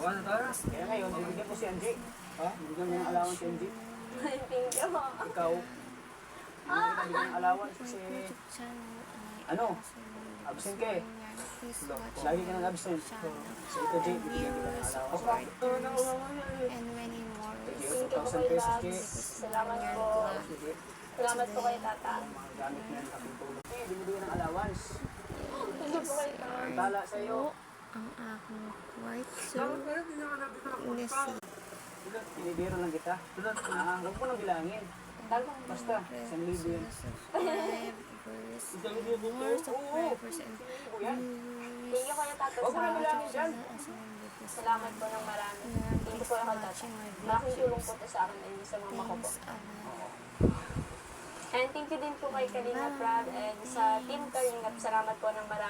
Kaya ngayon, bibigyan ko si Angie. Ha? Bibigyan mo ng allowance si Angie. Thank you. Ikaw, bibigyan ng allowance kasi, ano, absent ka eh. Lagi ka ng absent. So ito, G, bibigyan kita ng allowance. And many more. Sige, Thank you po 2,000 kay pesos, G. Labs. Salamat po. Sige, Salamat po kay Tata. gamit mo yan sa aking tulong. Eh, binibigyan ng allowance. Thank you po kay Tata. Ang tala sa iyo. Ang aking white suit in the sea. Pinibiro lang kita. Huwag mo nang bilangin. Basta, 1,000 yun. Subscribers, more subscribers, and Thank you kay Tata Huwag mo nang sa bilangin dyan. salamat po ng marami. Thank you po kay Tata. Malaking tulong po ito sa akin and sa mama ko po. And thank you din po kay Kalinga Prab and sa Team Kalingap. Salamat po ng marami.